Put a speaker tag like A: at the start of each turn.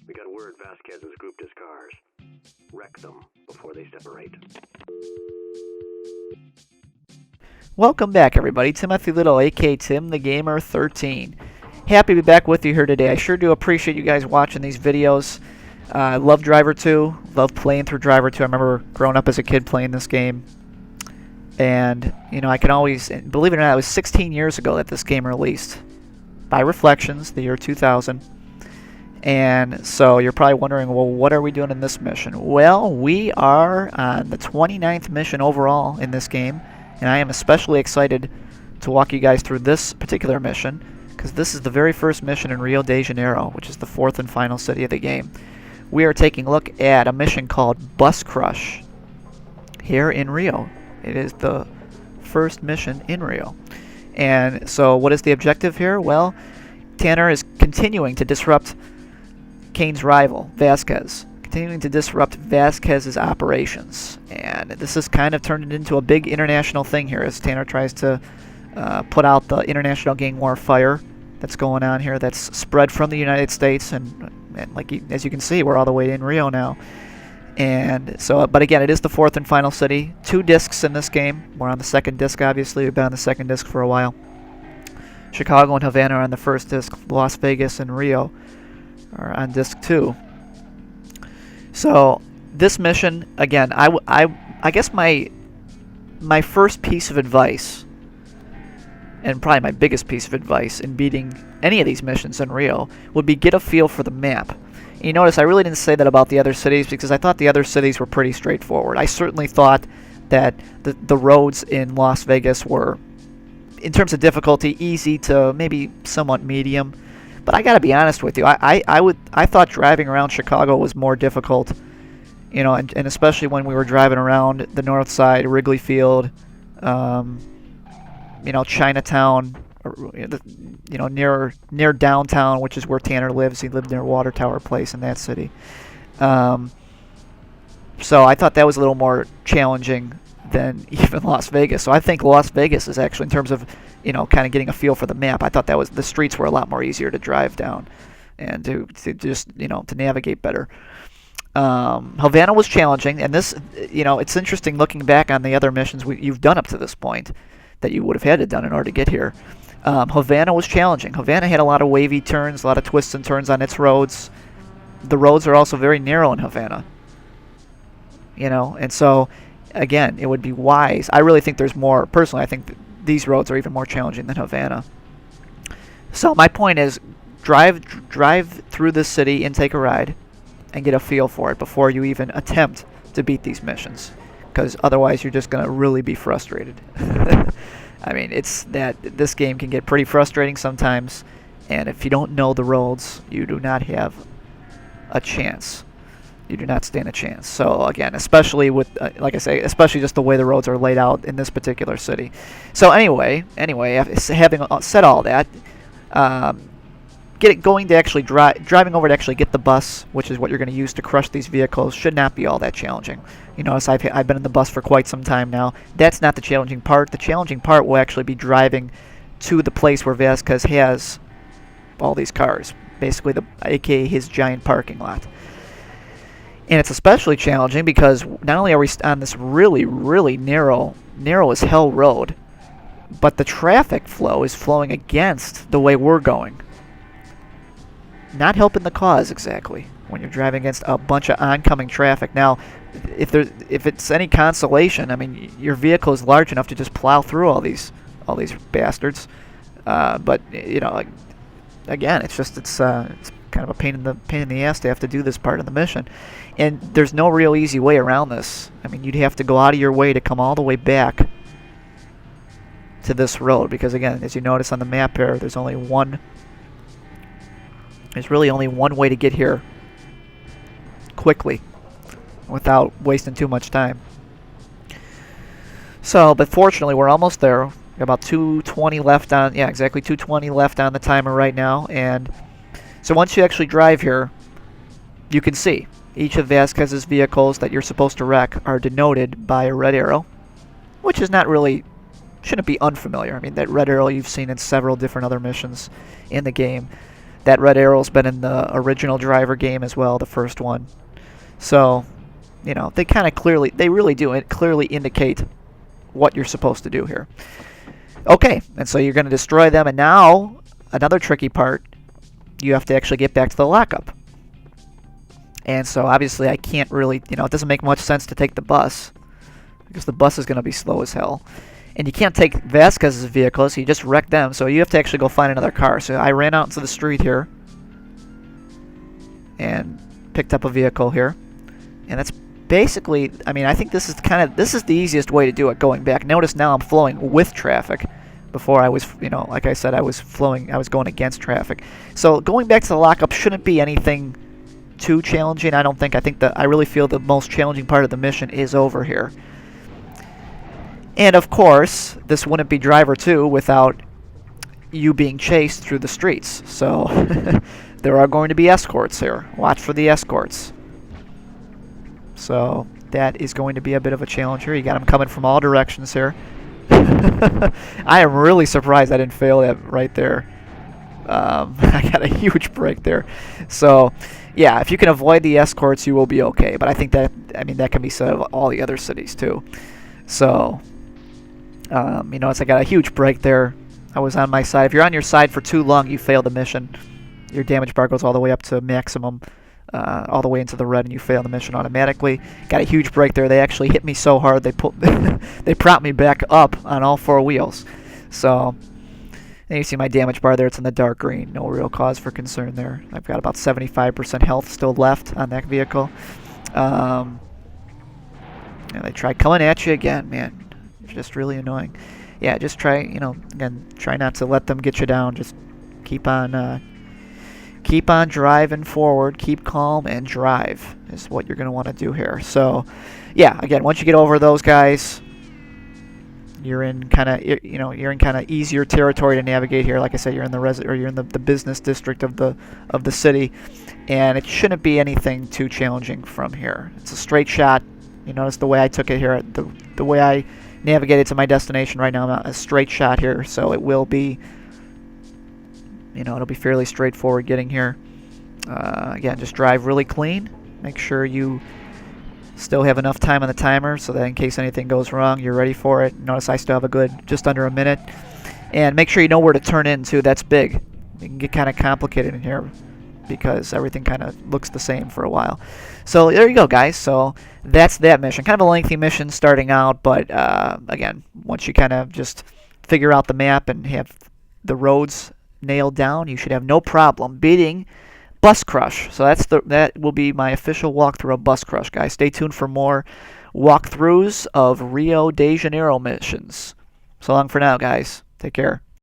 A: We got word Vasquez has grouped his cars. Wreck them before they separate.
B: Welcome back, everybody. Timothy Little, aka Tim the Gamer 13. Happy to be back with you here today. I sure do appreciate you guys watching these videos. I love Driver 2. Love playing through Driver 2. I remember growing up as a kid playing this game. And, you know, I can always, believe it or not, it was 16 years ago that this game released by Reflections, the year 2000. And so you're probably wondering, well, what are we doing in this mission? Well, we are on the 29th mission overall in this game. And I am especially excited to walk you guys through this particular mission, because this is the very first mission in Rio de Janeiro, which is the fourth and final city of the game. We are taking a look at a mission called Bus Crush here in Rio. It is the first mission in Rio. And so what is the objective here? Well, Tanner is continuing to disrupt Kane's rival, Vasquez. Continuing to disrupt Vasquez's operations. And this has kind of turned it into a big international thing here as Tanner tries to put out the international gang war fire that's going on here, that's spread from the United States. And like as you can see, we're all the way in Rio now. And so, but again, it is the fourth and final city. 2 discs in this game. We're on the second disc, obviously. We've been on the second disc for a while. Chicago and Havana are on the first disc. Las Vegas and Rio are on disc 2. So this mission, again, I guess my first piece of advice, and probably my biggest piece of advice in beating any of these missions in Rio, would be get a feel for the map. You notice I really didn't say that about the other cities because I thought the other cities were pretty straightforward. I certainly thought that the roads in Las Vegas were, in terms of difficulty, easy to maybe somewhat medium. But I gotta be honest with you, I thought driving around Chicago was more difficult, you know, and especially when we were driving around the north side, Wrigley Field, you know, Chinatown, you know, near downtown, which is where Tanner lives. He lived near Water Tower Place in that city. So I thought that was a little more challenging than even Las Vegas. So I think Las Vegas is actually, in terms of, you know, kind of getting a feel for the map, I thought that was, the streets were a lot more easier to drive down and to just, you know, to navigate better. Havana was challenging, and this, you know, it's interesting looking back on the other missions you've done up to this point that you would have had to done in order to get here. Havana was challenging. Havana had a lot of wavy turns, a lot of twists and turns on its roads. The roads are also very narrow in Havana. You know, and so, again, it would be wise. I really think there's more, personally, I think these roads are even more challenging than Havana. So my point is, drive through this city and take a ride and get a feel for it before you even attempt to beat these missions, because otherwise you're just going to really be frustrated. I mean, it's that this game can get pretty frustrating sometimes, and if you don't know the roads, you do not have a chance. You do not stand a chance. So again, especially with, like I say, especially just the way the roads are laid out in this particular city. So anyway, having said all that, driving over to actually get the bus, which is what you're going to use to crush these vehicles, should not be all that challenging. You notice I've been in the bus for quite some time now. That's not the challenging part. The challenging part will actually be driving to the place where Vasquez has all these cars, basically aka his giant parking lot. And it's especially challenging because not only are we on this really, really narrow as hell road, but the traffic flow is flowing against the way we're going. Not helping the cause exactly when you're driving against a bunch of oncoming traffic. Now, if it's any consolation, I mean, your vehicle is large enough to just plow through all these bastards. But you know, again, it's kind of a pain in the ass to have to do this part of the mission. And there's no real easy way around this. I mean, you'd have to go out of your way to come all the way back to this road, because again, as you notice on the map here, there's really only one way to get here quickly without wasting too much time. So, but fortunately, we're almost there. Got about 220 left on, yeah, exactly 220 left on the timer right now. And so once you actually drive here, you can see each of Vasquez's vehicles that you're supposed to wreck are denoted by a red arrow, which is not really, shouldn't be unfamiliar. I mean, that red arrow you've seen in several different other missions in the game. That red arrow's been in the original Driver game as well, the first one. So, you know, they kind of clearly, they really do clearly indicate what you're supposed to do here. Okay, and so you're going to destroy them, and now another tricky part, you have to actually get back to the lockup. And so obviously I can't really, you know, it doesn't make much sense to take the bus because the bus is going to be slow as hell. And you can't take Vasquez's vehicle, so you just wreck them, so you have to actually go find another car. So I ran out into the street here and picked up a vehicle here. And that's basically, I mean, I think this is the easiest way to do it going back. Notice now I'm flowing with traffic. Before I was, you know, like I said, I was going against traffic. So going back to the lockup shouldn't be anything too challenging, I don't think. I really feel the most challenging part of the mission is over here. And of course, this wouldn't be Driver 2 without you being chased through the streets. So there are going to be escorts here. Watch for the escorts. So that is going to be a bit of a challenge here. You got them coming from all directions here. I am really surprised I didn't fail that right there. I got a huge break there. So, yeah, if you can avoid the escorts, you will be okay. But I think that, I mean, that can be said of all the other cities too. So, you know, I got a huge break there. I was on my side. If you're on your side for too long, you fail the mission. Your damage bar goes all the way up to maximum. All the way into the red, and you fail the mission automatically. Got a huge break there. They actually hit me so hard they they propped me back up on all four wheels. So, and you see my damage bar there. It's in the dark green. No real cause for concern there. I've got about 75% health still left on that vehicle. And they try coming at you again, man. It's just really annoying. Yeah, just try, you know, again, try not to let them get you down. Just keep on driving forward, keep calm, and drive is what you're going to want to do here. So, yeah, again, once you get over those guys, you're in kind of easier territory to navigate here. Like I said, you're in the business district of the city, and it shouldn't be anything too challenging from here. It's a straight shot. You notice the way I took it here, the way I navigated to my destination right now. I'm a straight shot here, so it will be. You know, it'll be fairly straightforward getting here. Again, just drive really clean. Make sure you still have enough time on the timer so that in case anything goes wrong, you're ready for it. Notice I still have a good just under a minute. And make sure you know where to turn in, too. That's big. It can get kind of complicated in here because everything kind of looks the same for a while. So there you go, guys. So that's that mission. Kind of a lengthy mission starting out, but again, once you kind of just figure out the map and have the roads nailed down, you should have no problem beating Bus Crush. So that will be my official walkthrough of Bus Crush, guys. Stay tuned for more walkthroughs of Rio de Janeiro missions. So long for now, guys. Take care.